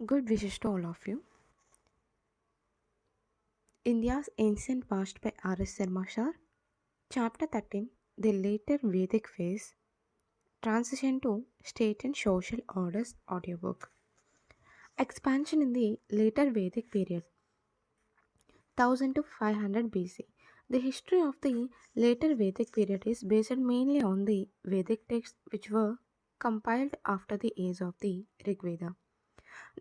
Good wishes to all of you. India's Ancient Past by R.S. Sharma Shah. Chapter 13. The Later Vedic Phase. Transition to State and Social Orders audiobook. Expansion in the later Vedic period. 1000 to 500 BC. The history of the later Vedic period is based mainly on the Vedic texts which were compiled after the age of the Rig Veda.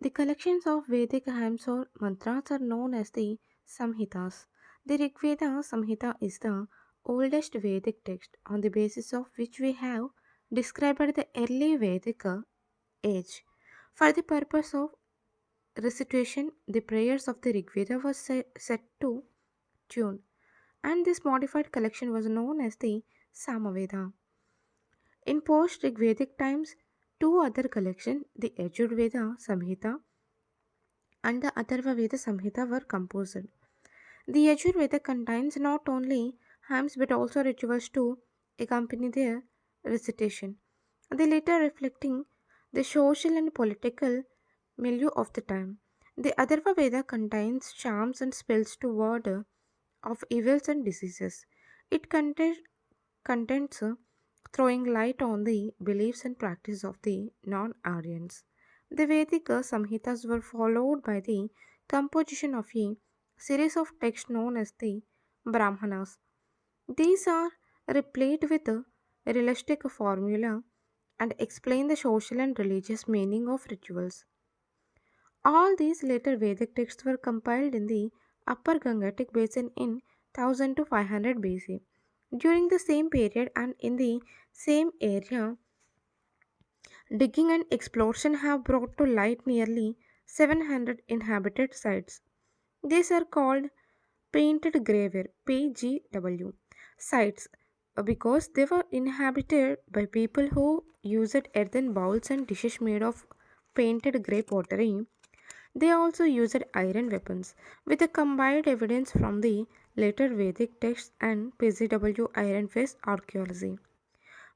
The collections of Vedic hymns or mantras are known as the Samhitas. The Rig Veda Samhita is the oldest Vedic text on the basis of which we have described the early Vedic age. For the purpose of recitation, the prayers of the Rig Veda were set to tune, and this modified collection was known as the Samaveda. In post Rig Vedic times, two other collections, the Yajurveda Samhita and the Atharva Veda Samhita were composed. The Yajurveda contains not only hymns but also rituals to accompany their recitation, the later reflecting the social and political milieu of the time. The Atharva Veda contains charms and spells to ward off evils and diseases. It contains throwing light on the beliefs and practice of the non-Aryans. The Vedic Samhitas were followed by the composition of a series of texts known as the Brahmanas. These are replete with a realistic formula and explain the social and religious meaning of rituals. All these later Vedic texts were compiled in the Upper Gangetic Basin in 1000 to 500 BC. During the same period and in the same area, digging and exploration have brought to light nearly 700 inhabited sites. These are called painted graveware (PGW) sites because they were inhabited by people who used earthen bowls and dishes made of painted grey pottery. They also used iron weapons. With the combined evidence from the later Vedic texts and PGW iron phase archaeology,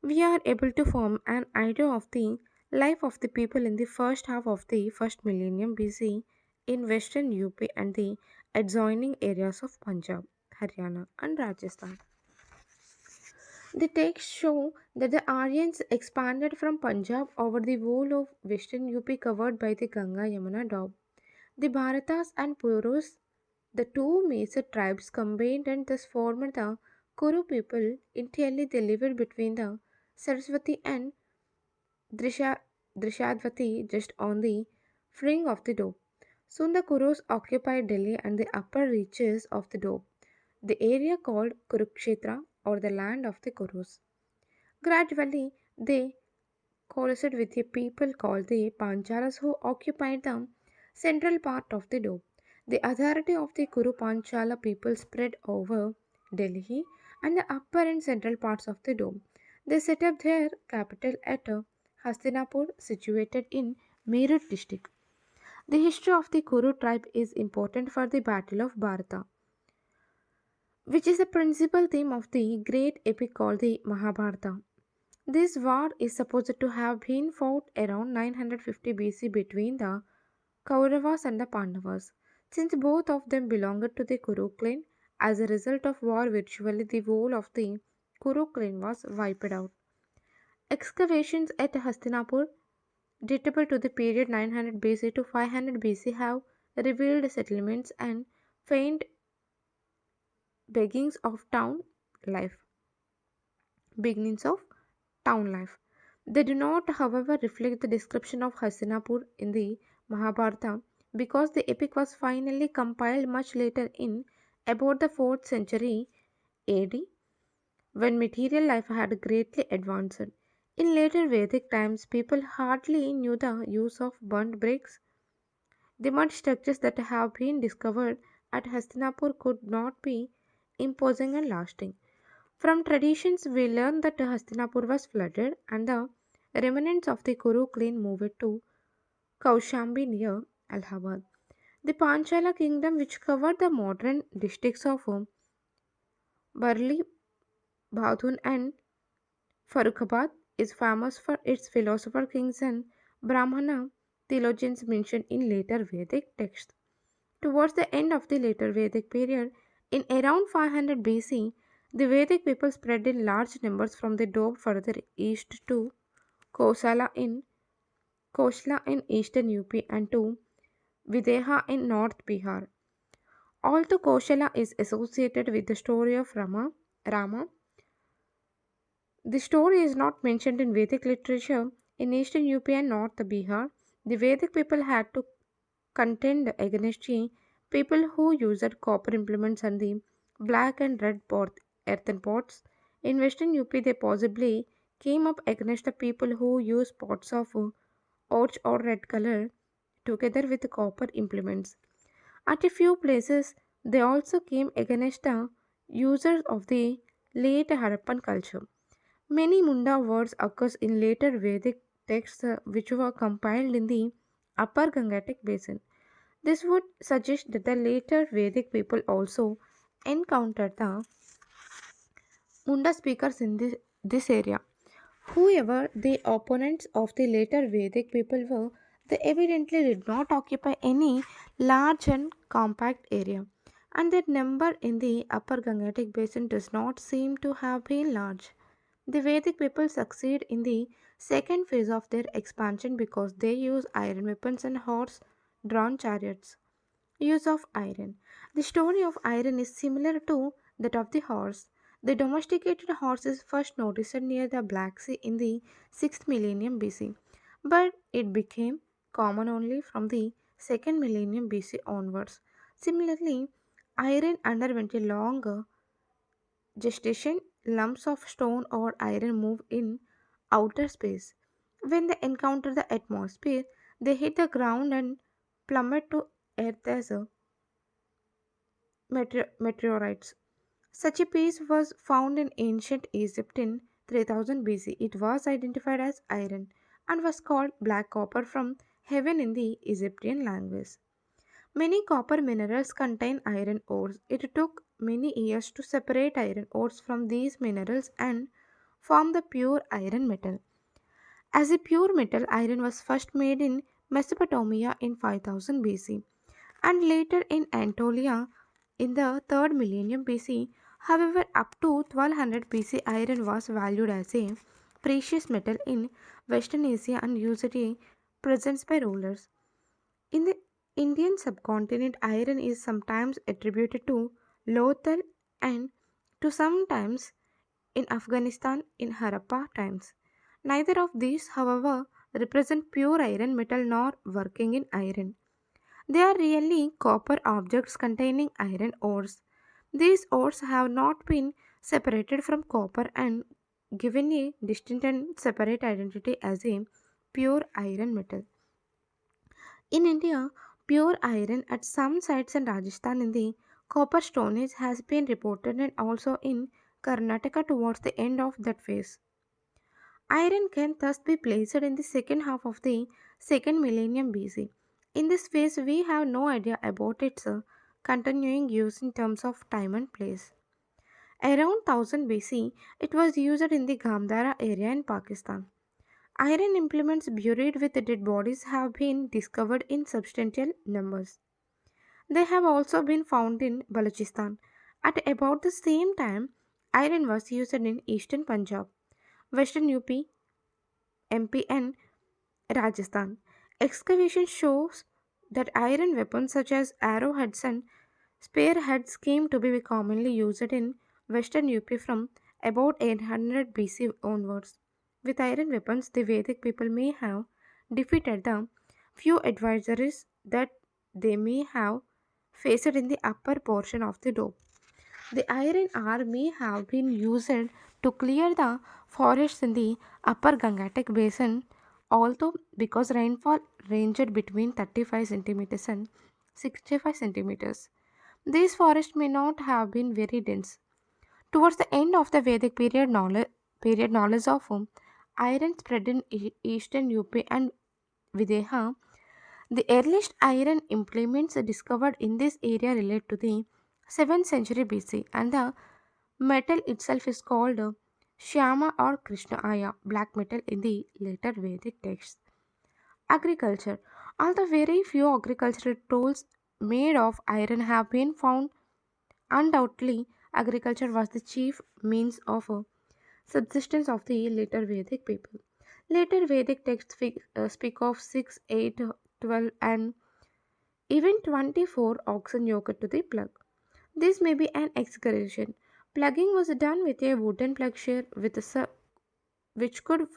we are able to form an idea of the life of the people in the first half of the first millennium BC in western UP and the adjoining areas of Punjab, Haryana, and Rajasthan. The texts show that the Aryans expanded from Punjab over the whole of western UP covered by the Ganga Yamuna Doab. The Bharatas and Purus, the two major tribes, combined and thus formed the Kuru people. Entirely they lived between the Saraswati and Drisha, Drishadvati just on the fringe of the Doab. Soon the Kurus occupied Delhi and the upper reaches of the Doab, the area called Kurukshetra or the land of the Kurus. Gradually, they coalesced with a people called the Panchalas who occupied the central part of the Doab. The authority of the Kuru Panchala people spread over Delhi and the upper and central parts of the Doab. They set up their capital at Hastinapur, situated in Meerut district. The history of the Kuru tribe is important for the Battle of Bharata, which is the principal theme of the great epic called the Mahabharata. This war is supposed to have been fought around 950 BC between the Kauravas and the Pandavas. Since both of them belonged to the Kuru clan, as a result of war, virtually the whole of the Kuru clan was wiped out. Excavations at Hastinapur, datable to the period 900 BC to 500 BC, have revealed settlements and faint beginnings of town life. Beginnings of town life. They do not, however, reflect the description of Hastinapur in the Mahabharata because the epic was finally compiled much later in about the 4th century AD when material life had greatly advanced. In later Vedic times, people hardly knew the use of burnt bricks. The mud structures that have been discovered at Hastinapur could not be imposing and lasting. From traditions, we learn that Hastinapur was flooded and the remnants of the Kuru clan moved to Kaushambi near Allahabad. The Panchala kingdom, which covered the modern districts of Barli, Bhathun, and Farrukhabad, is famous for its philosopher kings and Brahmana theologians mentioned in later Vedic texts. Towards the end of the later Vedic period, in around 500 BC, the Vedic people spread in large numbers from the Doab further east to Kosala in Kosla in eastern UP and to Videha in North Bihar. Although Kosala is associated with the story of Rama, the story is not mentioned in Vedic literature. In eastern UP and North Bihar, the Vedic people had to contend against the people who used copper implements and the black and red earthen pots. In western UP, they possibly came up against the people who used pots of orange or red color together with copper implements. At a few places, they also came against the users of the late Harappan culture. Many Munda words occurs in later Vedic texts which were compiled in the Upper Gangetic Basin. This would suggest that the later Vedic people also encountered the Munda speakers in this area. Whoever the opponents of the later Vedic people were, they evidently did not occupy any large and compact area, and their number in the Upper Gangetic Basin does not seem to have been large. The Vedic people succeed in the second phase of their expansion because they use iron weapons and horse drawn chariots. Use of iron. The story of iron is similar to that of the horse. The domesticated horse is first noticed near the Black Sea in the 6th millennium BC, but it became common only from the 2nd millennium BC onwards. Similarly, iron underwent a long gestation. Lumps of stone or iron move in outer space. When they encounter the atmosphere, they hit the ground and plummet to earth as a meteorites. Such a piece was found in ancient Egypt in 3000 BC. It was identified as iron and was called black copper from heaven in the Egyptian language. Many copper minerals contain iron ores. It took many years to separate iron ores from these minerals and form the pure iron metal. As a pure metal, iron was first made in Mesopotamia in 5000 BC and later in Anatolia in the 3rd millennium BC. However, up to 1200 BC, iron was valued as a precious metal in Western Asia and usually presents by rulers. In the Indian subcontinent, iron is sometimes attributed to Lothal and to sometimes in Afghanistan in Harappa times. Neither of these, however, represent pure iron metal nor working in iron. They are really copper objects containing iron ores. These ores have not been separated from copper and given a distinct and separate identity as a pure iron metal. In India, pure iron at some sites in Rajasthan in the copper stone age has been reported and also in Karnataka towards the end of that phase. Iron can thus be placed in the second half of the second millennium BC. In this phase, we have no idea about its continuing use in terms of time and place. Around 1000 BC, it was used in the Gandhara area in Pakistan. Iron implements buried with dead bodies have been discovered in substantial numbers. They have also been found in Balochistan. At about the same time, iron was used in eastern Punjab, western UP, MP, and Rajasthan. Excavation shows that iron weapons such as arrowheads and spearheads came to be commonly used in western UP from about 800 BC onwards. With iron weapons, the Vedic people may have defeated the few adversaries that they may have faced in the upper portion of the Doab. The iron ore may have been used to clear the forests in the upper Gangetic basin, although because rainfall ranged between 35 centimeters and 65 centimeters. These forests may not have been very dense. Towards the end of the Vedic period knowledge of iron spread in eastern UP and Videha. The earliest iron implements discovered in this area relate to the 7th century BC, and the metal itself is called Shyama or Krishna Aya, black metal in the later Vedic texts. Agriculture. Although very few agricultural tools made of iron have been found, undoubtedly agriculture was the chief means of subsistence of the later Vedic people. Later Vedic texts speak of 6, 8, 12, and even 24 oxen yoked to the plug. This may be an exaggeration. Plugging was done with a wooden plugshare with a which could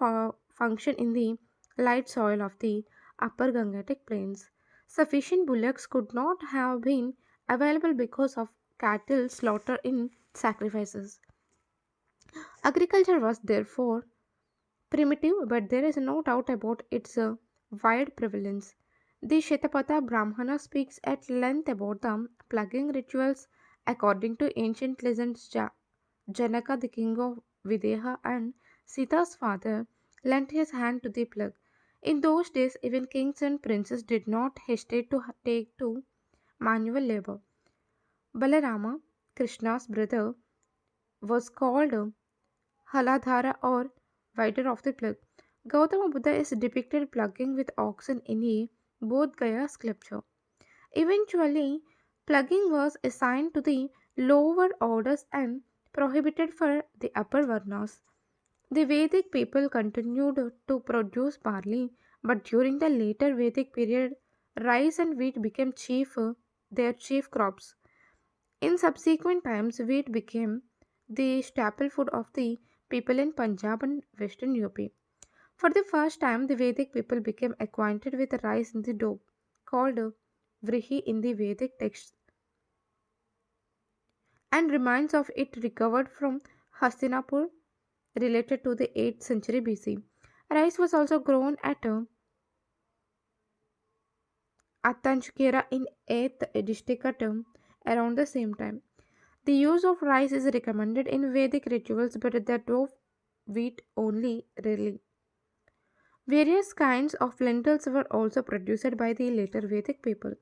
function in the light soil of the upper Gangetic plains. Sufficient bullocks could not have been available because of cattle slaughter in sacrifices. Agriculture was therefore primitive, but there is no doubt about its wide prevalence. The Shetapatha Brahmana speaks at length about the plugging rituals. According to ancient legends, Janaka, the king of Videha and Sita's father, lent his hand to the plug. In those days, even kings and princes did not hesitate to take to manual labor. Balarama, Krishna's brother, was called Haladhara or wider of the plug. Gautama Buddha is depicted plugging with oxen in a Bodh Gaya sculpture. Eventually, plugging was assigned to the lower orders and prohibited for the upper varnas. The Vedic people continued to produce barley, but during the later Vedic period, rice and wheat became their chief crops. In subsequent times, wheat became the staple food of the people in Punjab and western UP. For the first time, the Vedic people became acquainted with rice in the dough, called vrihi in the Vedic texts, and remains of it recovered from Hastinapur related to the 8th century BC. Rice was also grown at Attanchkera in 8th district around the same time. The use of rice is recommended in Vedic rituals, but that of wheat only rarely. Various kinds of lentils were also produced by the later Vedic people.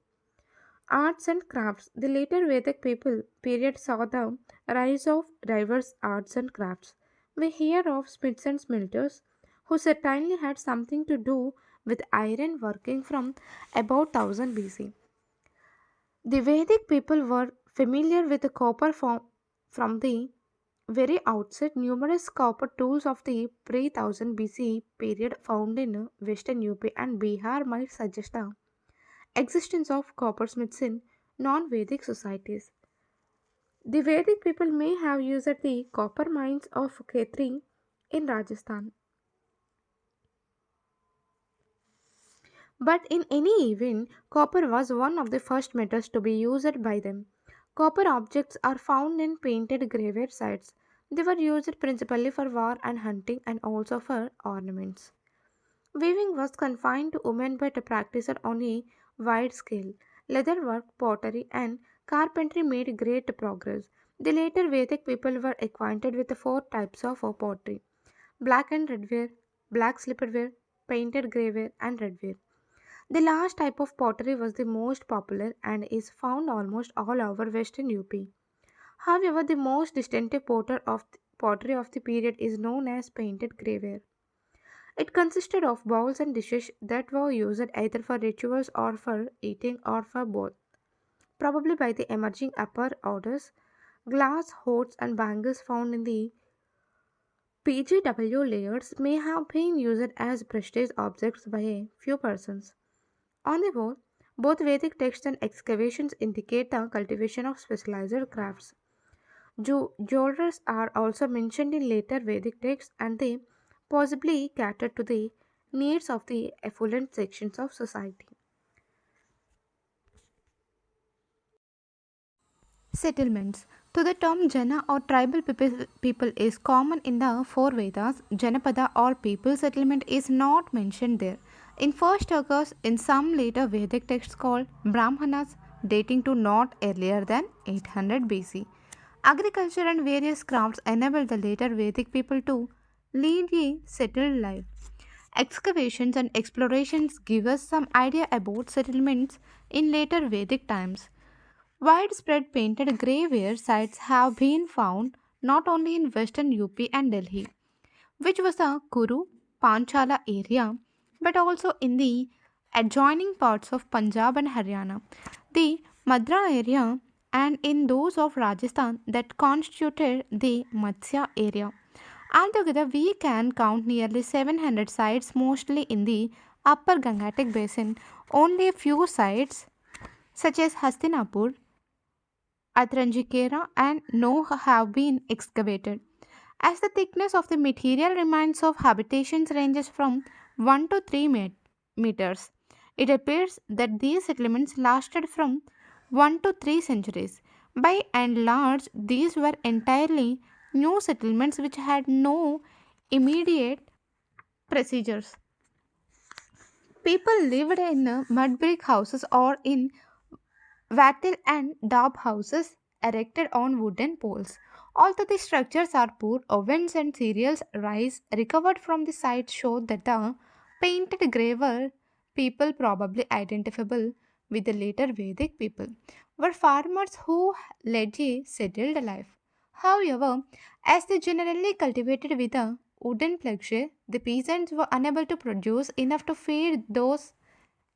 Arts and crafts. The later Vedic people period saw the rise of diverse arts and crafts. We hear of smiths and smelters, who certainly had something to do with iron working from about 1000 BC. The Vedic people were familiar with the copper from the very outset. Numerous copper tools of the pre 1000 BC period found in western UP and Bihar might suggest the existence of coppersmiths in non Vedic societies. The Vedic people may have used the copper mines of ch13 in Rajasthan. But in any event, copper was one of the first metals to be used by them. Copper objects are found in painted graveyard sites. They were used principally for war and hunting and also for ornaments. Weaving was confined to women but practiced on a wide scale. Leatherwork, pottery, and carpentry made great progress. The later Vedic people were acquainted with the four types of pottery: black and red ware, black slipperware, painted grey and red ware. The last type of pottery was the most popular and is found almost all over western UP. However, the most distinctive pottery of the period is known as painted grey. It consisted of bowls and dishes that were used either for rituals or for eating or for both. Probably by the emerging upper orders, glass hoards and bangles found in the PGW layers may have been used as prestige objects by a few persons. On the whole, both Vedic texts and excavations indicate the cultivation of specialized crafts. Jewelers are also mentioned in later Vedic texts and they possibly catered to the needs of the affluent sections of society. Settlements. To the term Jana or tribal people is common in the four Vedas. Janapada or people settlement is not mentioned there. In first occurs in some later Vedic texts called Brahmanas dating to not earlier than 800 BC. Agriculture and various crafts enabled the later Vedic people to lead a settled life. Excavations and explorations give us some idea about settlements in later Vedic times. Widespread painted graveyard sites have been found not only in western UP and Delhi, which was the Kuru Panchala area, but also in the adjoining parts of Punjab and Haryana, the Madra area, and in those of Rajasthan that constituted the Matsya area. Altogether, we can count nearly 700 sites, mostly in the upper Gangetic basin. Only a few sites, such as Hastinapur, Atranjikera, and Noh, have been excavated. As the thickness of the material remains of habitations ranges from 1 to 3 meters, it appears that these settlements lasted from 1 to 3 centuries. By and large, these were entirely new settlements which had no immediate procedures. People lived in mud brick houses or in wattle and daub houses erected on wooden poles. Although the structures are poor, ovens and cereals rice recovered from the site show that the painted graver people, probably identifiable with the later Vedic people, were farmers who led a settled life. However, as they generally cultivated with a wooden plowshare, the peasants were unable to produce enough to feed those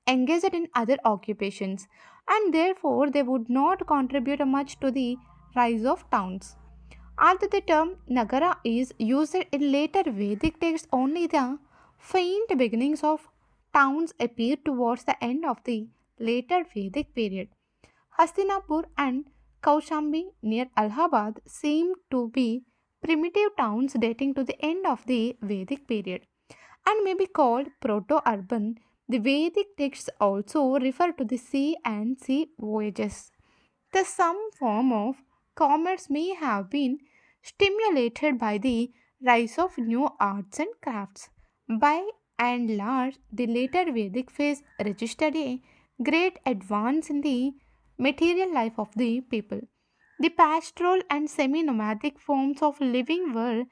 engaged in other occupations, and therefore they would not contribute much to the rise of towns. Although the term Nagara is used in later Vedic texts, only the faint beginnings of towns appear towards the end of the later Vedic period. Hastinapur and Kaushambi near Allahabad seem to be primitive towns dating to the end of the Vedic period and may be called proto urban. The Vedic texts also refer to the sea and sea voyages. Thus, some form of commerce may have been stimulated by the rise of new arts and crafts. By and large, the later Vedic phase registered a great advance in the material life of the people. The pastoral and semi nomadic forms of living were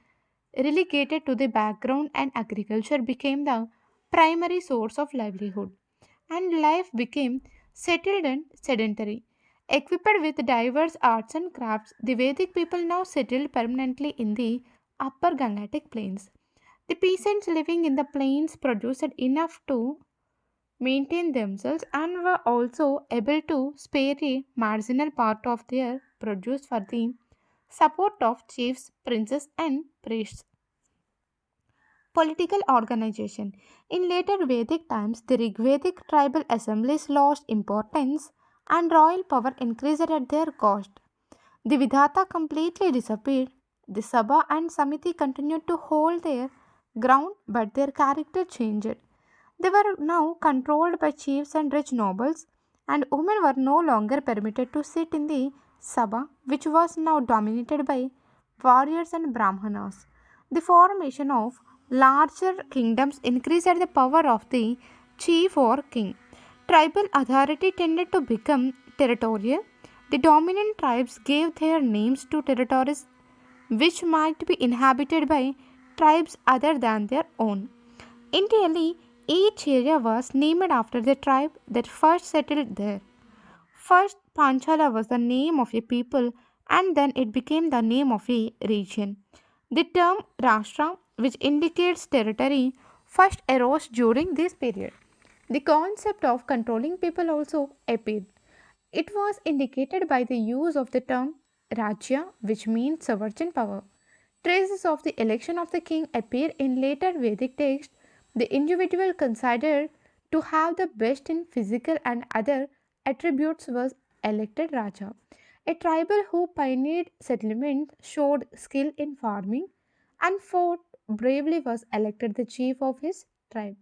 relegated to the background, and agriculture became the primary source of livelihood, and life became settled and sedentary. Equipped with diverse arts and crafts, the Vedic people now settled permanently in the upper Gangetic plains. The peasants living in the plains produced enough to maintain themselves and were also able to spare a marginal part of their produce for the support of chiefs, princes, and priests. Political organization. In later Vedic times, the Rigvedic tribal assemblies lost importance and royal power increased at their cost. The Vidhata completely disappeared. The Sabha and Samiti continued to hold their ground, but their character changed. They were now controlled by chiefs and rich nobles, and women were no longer permitted to sit in the Sabha, which was now dominated by warriors and Brahmanas. The formation of larger kingdoms increased the power of the chief or king. Tribal authority tended to become territorial. The dominant tribes gave their names to territories which might be inhabited by tribes other than their own. In Delhi, each area was named after the tribe that first settled there. First, Panchala was the name of a people and then it became the name of a region. The term Rashtra, which indicates territory, first arose during this period. The concept of controlling people also appeared. It was indicated by the use of the term Rajya, which means sovereign power. Traces of the election of the king appear in later Vedic texts. The individual considered to have the best in physical and other attributes was elected Raja. A tribal who pioneered settlement, showed skill in farming, and fought bravely was elected the chief of his tribe.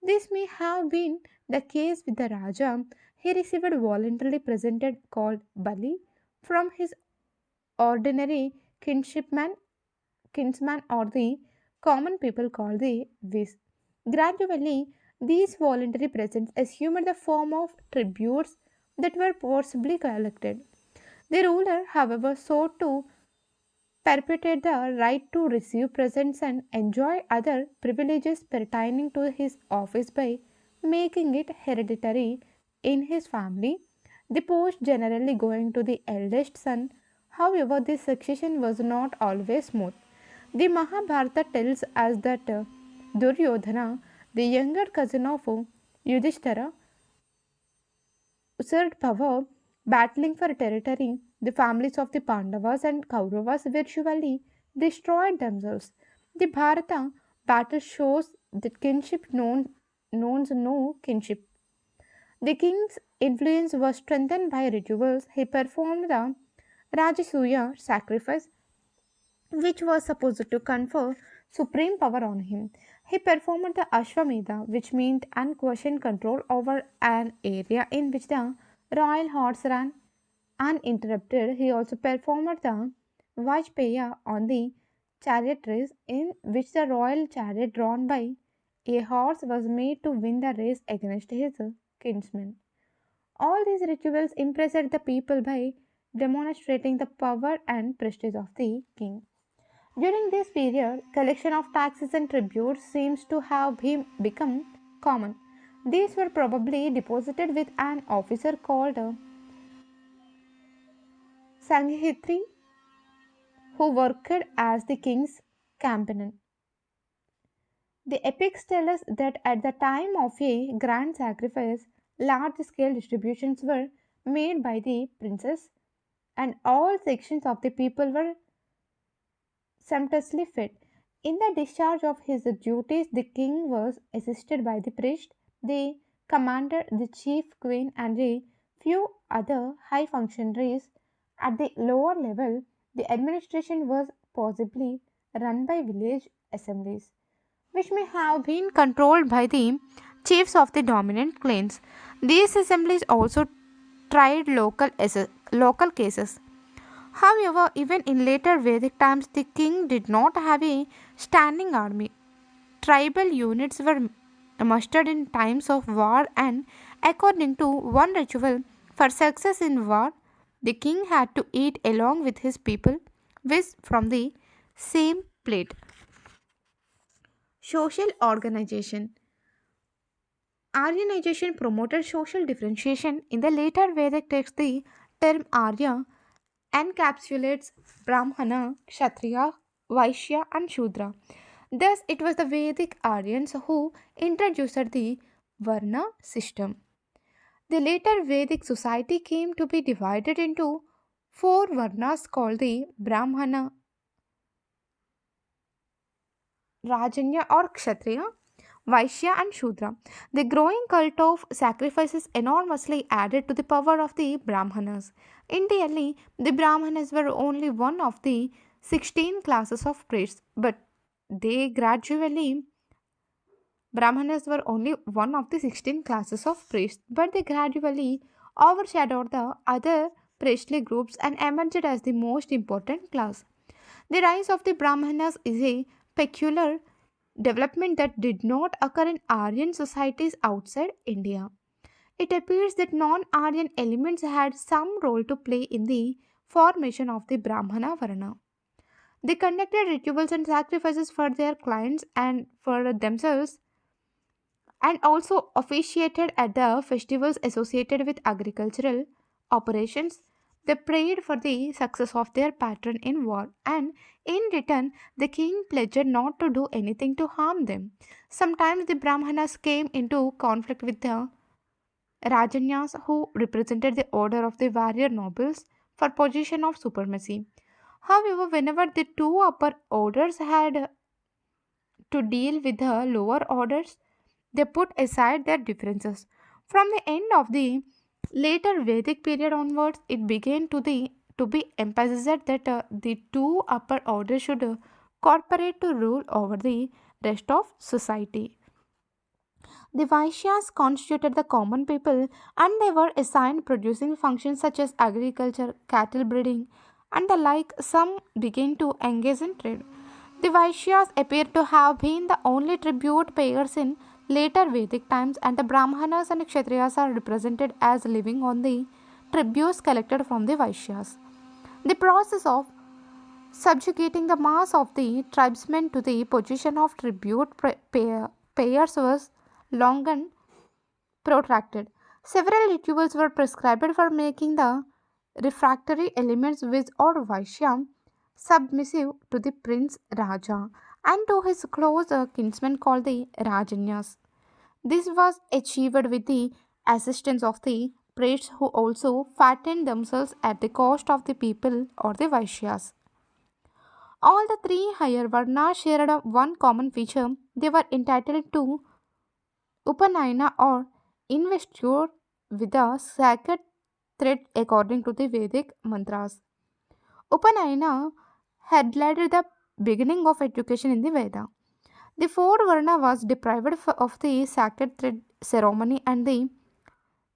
This may have been the case with the Raja. He received voluntarily presented called Bali from his ordinary kinsman or the common people called the Vis. Gradually, these voluntary presents assumed the form of tributes that were forcibly collected. The ruler, however, sought to perpetuate the right to receive presents and enjoy other privileges pertaining to his office by making it hereditary in his family, the post generally going to the eldest son. However, this succession was not always smooth. The Mahabharata tells us that Duryodhana, the younger cousin of Yudhishthira usurped power, battling for territory. The families of the Pandavas and Kauravas virtually destroyed themselves. The Bharata battle shows that knows no kinship. The king's influence was strengthened by rituals. He performed the Rajasuya sacrifice, which was supposed to confer supreme power on him. He performed the Ashwamedha, which meant unquestioned control over an area in which the royal horse ran uninterrupted. He also performed the Vajpaya on the chariot race, in which the royal chariot drawn by a horse was made to win the race against his kinsman. All these rituals impressed the people by demonstrating the power and prestige of the king. During this period, collection of taxes and tributes seems to have become common. These were probably deposited with an officer called Sanghitri, who worked as the king's companion. The epics tell us that at the time of a grand sacrifice, large scale distributions were made by the princess, and all sections of the people were sumptuously fed. In the discharge of his duties, the king was assisted by the priest, the commander, the chief queen, and a few other high functionaries. At the lower level, the administration was possibly run by village assemblies, which may have been controlled by the chiefs of the dominant clans. These assemblies also tried local cases. However, even in later Vedic times, the king did not have a standing army. Tribal units were mustered in times of war, and according to one ritual, for success in war, the king had to eat along with his people, which from the same plate. Social organization. Aryanization promoted social differentiation. In the later Vedic text, the term Arya encapsulates Brahmana, Kshatriya, Vaishya, and Shudra. Thus, it was the Vedic Aryans who introduced the Varna system. The later Vedic society came to be divided into four Varnas called the Brahmana, Rajanya or Kshatriya, Vaishya, and Shudra. The growing cult of sacrifices enormously added to the power of the Brahmanas. In Delhi, the Brahmanas were only one of the 16 classes of priests, but they gradually Brahmanas were only one of the 16 classes of priests, but they gradually overshadowed the other priestly groups and emerged as the most important class. The rise of the Brahmanas is a peculiar development that did not occur in Aryan societies outside India. It appears that non Aryan elements had some role to play in the formation of the Brahmana Varna. They conducted rituals and sacrifices for their clients and for themselves, and also officiated at the festivals associated with agricultural operations. They prayed for the success of their patron in war, and in return, the king pledged not to do anything to harm them. Sometimes the Brahmanas came into conflict with the Rajanyas, who represented the order of the warrior nobles, for position of supremacy. However, whenever the two upper orders had to deal with the lower orders, they put aside their differences. From the end of the later Vedic period onwards, it began to be emphasized that the two upper orders should cooperate to rule over the rest of society. The Vaishyas constituted the common people, and they were assigned producing functions such as agriculture, cattle breeding, and the like. Some began to engage in trade. The Vaishyas appear to have been the only tribute payers in later Vedic times, and the Brahmanas and Kshatriyas are represented as living on the tributes collected from the Vaishyas. The process of subjugating the mass of the tribesmen to the position of payers was long and protracted. Several rituals were prescribed for making the refractory elements Viz or Vaishya submissive to the prince Raja and to his close kinsmen called the Rajanyas. This was achieved with the assistance of the priests who also fattened themselves at the cost of the people or the Vaishyas. All the three higher Varnas shared one common feature: they were entitled to Upanayana or investiture with a sacred thread according to the Vedic mantras. Upanayana had led the beginning of education in the Veda. The fourth Varna was deprived of the sacred thread ceremony and the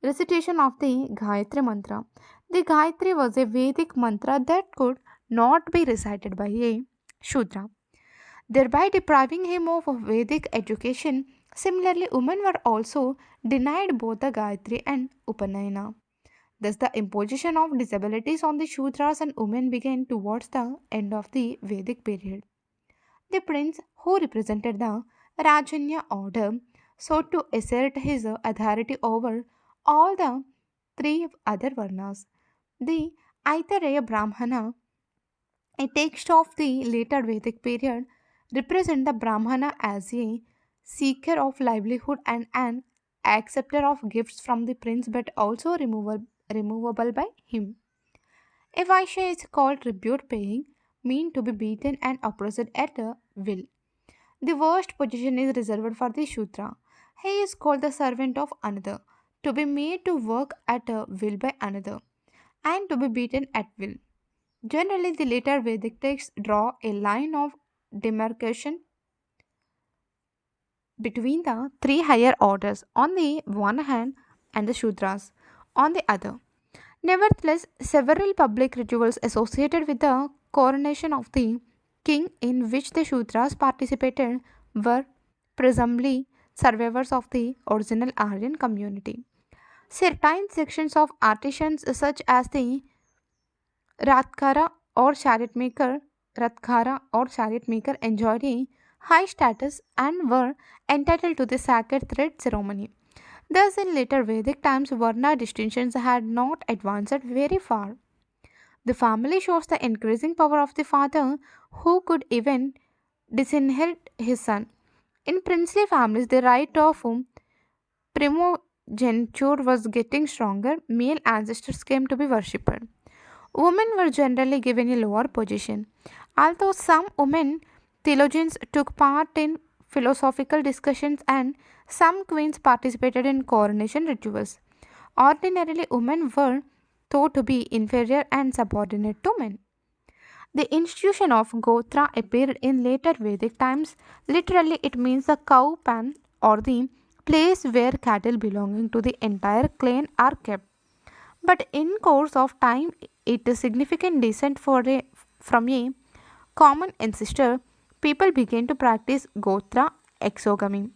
recitation of the Gayatri mantra. The Gayatri was a Vedic mantra that could not be recited by a Shudra, thereby depriving him of a Vedic education. Similarly, women were also denied both the Gayatri and Upanayana. Thus, the imposition of disabilities on the Shudras and women began towards the end of the Vedic period. The prince, who represented the Rajanya order, sought to assert his authority over all the three other Varnas. The Aitareya Brahmana, a text of the later Vedic period, represent the Brahmana as a seeker of livelihood and an acceptor of gifts from the prince, but also removable by him. A Vaishya is called tribute paying, mean to be beaten and oppressed at a will. The worst position is reserved for the Shudra. He is called the servant of another, to be made to work at a will by another, and to be beaten at will. Generally, the later Vedic texts draw a line of demarcation between the three higher orders on the one hand and the Shudras on the other. Nevertheless, several public rituals associated with the coronation of the king in which the Shudras participated were presumably survivors of the original Aryan community. Certain sections of artisans such as the Rathkara or chariot maker, Rathkara or chariot maker enjoyed a high status and were entitled to the sacred thread ceremony. Thus, in later Vedic times, Varna distinctions had not advanced very far. The family shows the increasing power of the father, who could even disinherit his son. In princely families, the right of primogeniture was getting stronger. Male ancestors came to be worshipped. Women were generally given a lower position. Although some women theologians took part in philosophical discussions and some queens participated in coronation rituals. Ordinarily, women were thought to be inferior and subordinate to men. The institution of Gotra appeared in later Vedic times. Literally, it means the cow pen or the place where cattle belonging to the entire clan are kept. But in course of time, it is significant descent from a common ancestor. People began to practice Gotra exogamy.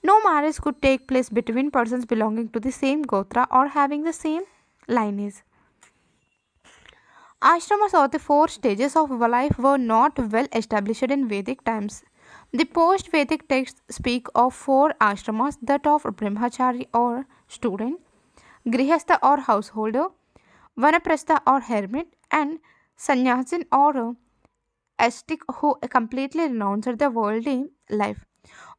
No marriage could take place between persons belonging to the same Gotra or having the same lineage. Ashramas or the four stages of life were not well established in Vedic times. The post Vedic texts speak of four ashramas, that of Brahmachari or student, Grihastha or householder, Vanaprastha or hermit, and Sannyasin or ascetic who completely renounced the worldly life.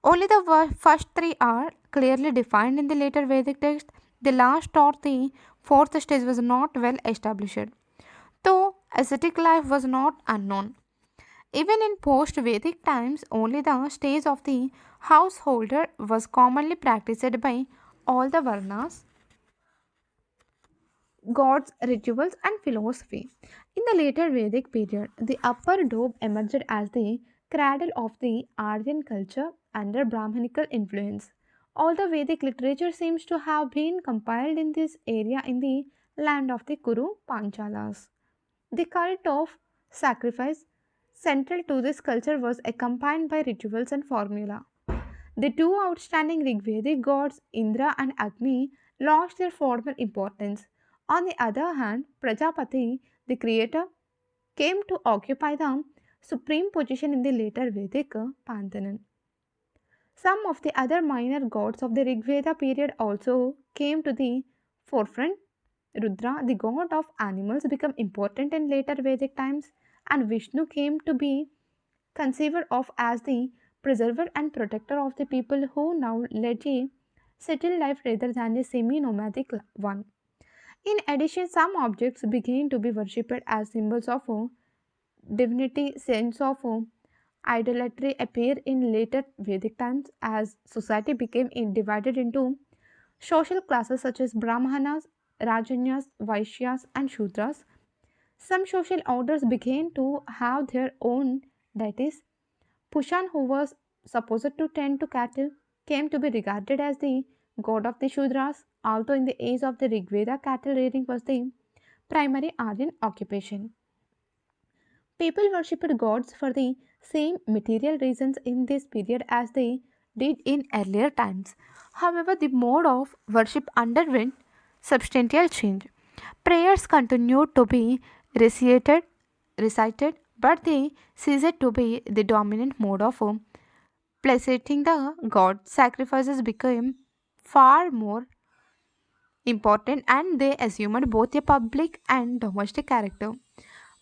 Only the first three are clearly defined in the later Vedic text. The last or the fourth stage was not well established, though ascetic life was not unknown. Even in post Vedic times, only the stage of the householder was commonly practiced by all the Varnas, gods, rituals, and philosophy. In the later Vedic period, the upper dome emerged as the cradle of the Aryan culture under Brahmanical influence. All the Vedic literature seems to have been compiled in this area in the land of the Kuru Panchalas. The cult of sacrifice central to this culture was accompanied by rituals and formula. The two outstanding Rigvedic gods, Indra and Agni, lost their former importance. On the other hand, Prajapati, the creator, came to occupy the supreme position in the later Vedic pantheon. Some of the other minor gods of the Rigveda period also came to the forefront. Rudra, the god of animals, became important in later Vedic times, and Vishnu came to be conceived of as the preserver and protector of the people who now led a settled life rather than a semi nomadic one. In addition, some objects began to be worshipped as symbols of divinity, sense of idolatry appear in later Vedic times as society became divided into social classes such as Brahmanas, Rajanyas, Vaishyas, and Shudras. Some social orders began to have their own deities. Pushan, who was supposed to tend to cattle, came to be regarded as the god of the Shudras, although in the age of the Rig Veda, cattle rearing was the primary Aryan occupation. People worshipped gods for the same material reasons in this period as they did in earlier times. However, the mode of worship underwent substantial change. Prayers continued to be recited, recited, but they ceased to be the dominant mode of pleasing the god. Sacrifices became far more important and they assumed both a public and domestic character.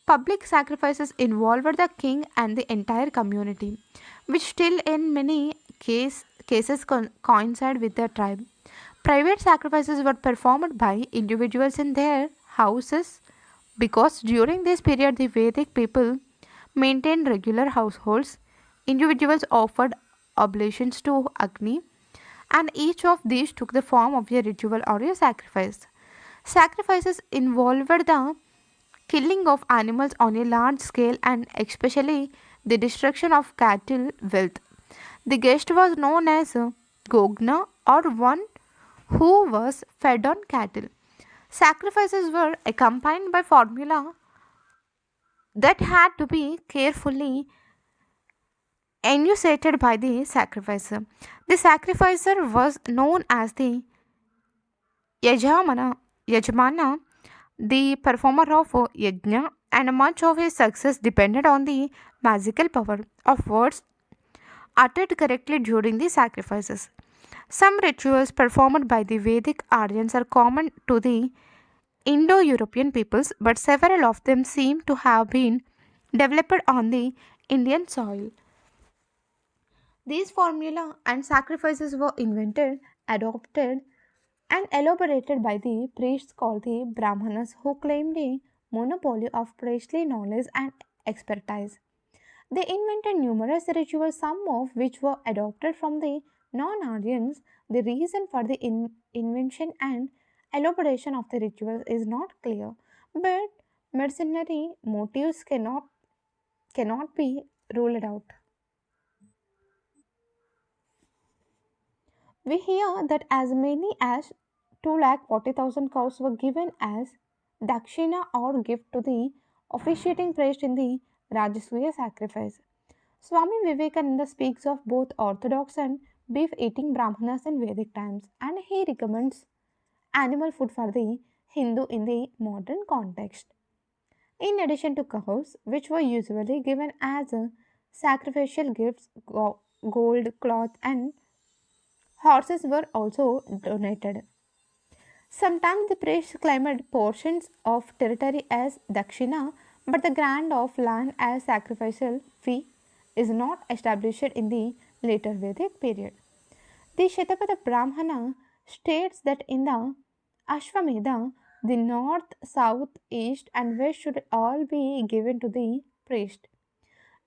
Public sacrifices involved the king and the entire community, which still in many cases coincide with the tribe. Private sacrifices were performed by individuals in their houses because during this period the Vedic people maintained regular households. Individuals offered oblations to Agni, and each of these took the form of a ritual or a sacrifice. Sacrifices involved the killing of animals on a large scale and especially the destruction of cattle wealth. The guest was known as a Gogna or one who was fed on cattle. Sacrifices were accompanied by formula that had to be carefully enunciated by the sacrificer. The sacrificer was known as the Yajamana, the performer of yajna, and much of his success depended on the magical power of words uttered correctly during the sacrifices. Some rituals performed by the Vedic Aryans are common to the Indo European peoples, but several of them seem to have been developed on the Indian soil. These formula and sacrifices were invented, adopted, and elaborated by the priests called the Brahmanas who claimed a monopoly of priestly knowledge and expertise. They invented numerous rituals, some of which were adopted from the non Aryans. The reason for the invention and elaboration of the rituals is not clear, but mercenary motives cannot be ruled out. We hear that as many as 2,40,000 cows were given as dakshina or gift to the officiating priest in the Rajasuya sacrifice. Swami Vivekananda speaks of both orthodox and beef eating Brahmanas in Vedic times and he recommends animal food for the Hindu in the modern context. In addition to cows, which were usually given as sacrificial gifts, gold, cloth, and horses were also donated. Sometimes the priests claimed portions of territory as dakshina, but the grant of land as sacrificial fee is not established in the later Vedic period. The Shatapada Brahmana states that in the Ashwamedha, the north, south, east, and west should all be given to the priest.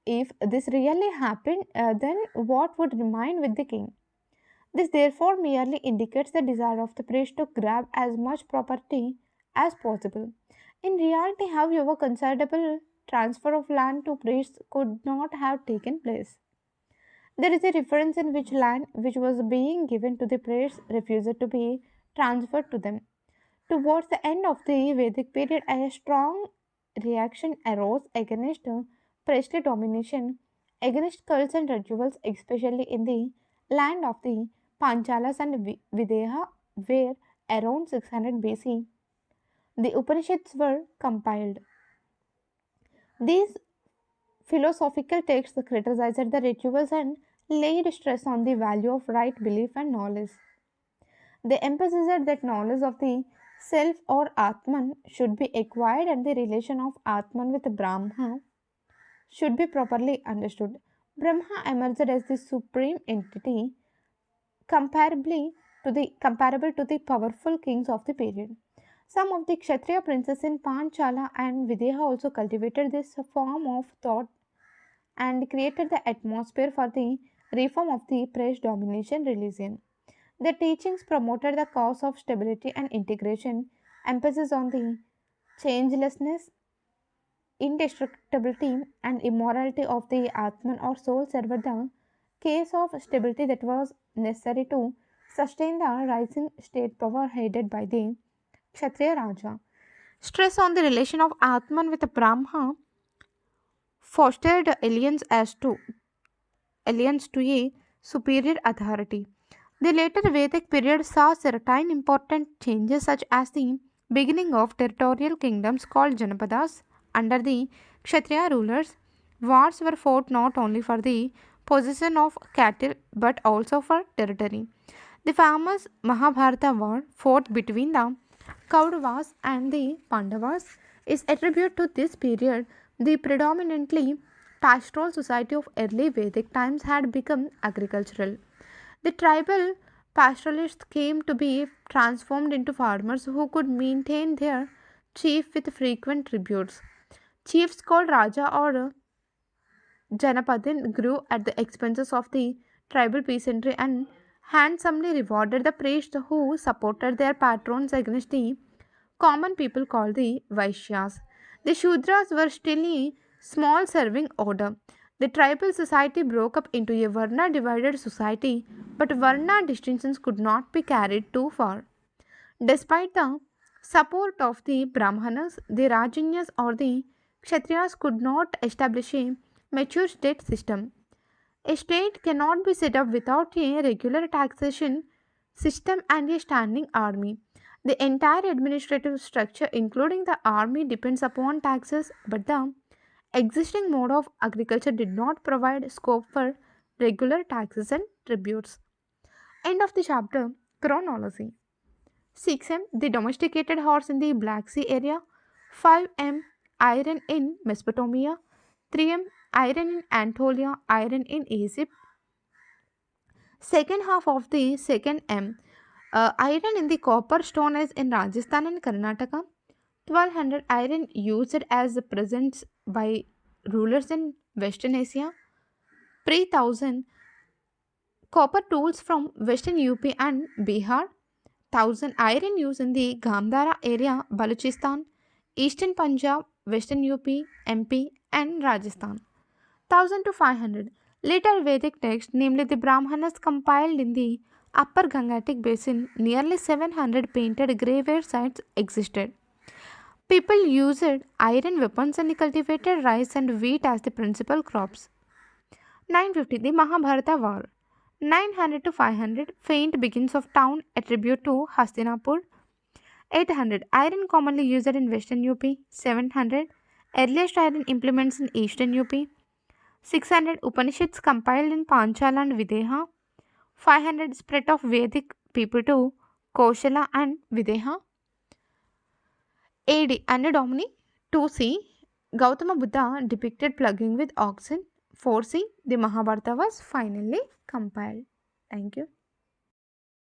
If this really happened, then what would remain with the king? This therefore merely indicates the desire of the priest to grab as much property as possible. In reality, however, considerable transfer of land to priests could not have taken place. There is a reference in which land which was being given to the priests refused to be transferred to them. Towards the end of the Vedic period, a strong reaction arose against priestly domination, against cults and rituals, especially in the land of the Panchalas and Videha, where around 600 BC the Upanishads were compiled. These philosophical texts criticized the rituals and laid stress on the value of right belief and knowledge. They emphasized that knowledge of the self or Atman should be acquired and the relation of Atman with Brahma should be properly understood. Brahma emerged as the supreme entity comparable to the powerful kings of the period. Some of the Kshatriya princes in Panchala and Videha also cultivated this form of thought and created the atmosphere for the reform of the Presh domination religion. Their teachings promoted the cause of stability and integration, emphasis on the changelessness, indestructibility, and immorality of the Atman or soul served the case of stability that was necessary to sustain the rising state power headed by the Kshatriya Raja. Stress on the relation of Atman with Brahma fostered alliance to a superior authority. The later Vedic period saw certain important changes, such as the beginning of territorial kingdoms called Janapadas under the Kshatriya rulers. Wars were fought not only for the possession of cattle but also for territory. The famous Mahabharata war fought between the Kauravas and the Pandavas is attributed to this period. The predominantly pastoral society of early Vedic times had become agricultural. The tribal pastoralists came to be transformed into farmers who could maintain their chief with frequent tributes. Chiefs called Raja or Janapadin grew at the expenses of the tribal peasantry and handsomely rewarded the priests who supported their patrons against the common people called the Vaishyas. The Shudras were still a small serving order. The tribal society broke up into a Varna divided society, but Varna distinctions could not be carried too far. Despite the support of the Brahmanas, the Rajanyas or the Kshatriyas could not establish a mature state system. A state cannot be set up without a regular taxation system and a standing army. The entire administrative structure, including the army, depends upon taxes, but the existing mode of agriculture did not provide scope for regular taxes and tributes. End of the chapter. Chronology. 6M. The domesticated horse in the Black Sea area. 5M. Iron in Mesopotamia. 3M. Iron in Anatolia. Iron in Egypt. Second half of the second M. Iron in the copper stone is in Rajasthan and Karnataka. 1200 iron used as presents by rulers in Western Asia. Pre 1000 copper tools from Western UP and Bihar. 1000 iron used in the Gandhara area, Balochistan, Eastern Punjab, Western UP, MP, and Rajasthan. 1000 to 500. Later Vedic texts, namely the Brahmanas compiled in the Upper Gangatic basin, nearly 700 painted graveyard sites existed. People used iron weapons and cultivated rice and wheat as the principal crops. 950. The Mahabharata War. 900 to 500. Faint beginnings of town attribute to Hastinapur. 800. Iron commonly used in Western UP. 700. Earliest iron implements in Eastern UP. 600 Upanishads compiled in Panchala and Videha. 500 spread of Vedic people to Koshala and Videha. AD Anno Domini 2C Gautama Buddha depicted plugging with oxen. 4C The Mahabharata was finally compiled. Thank you.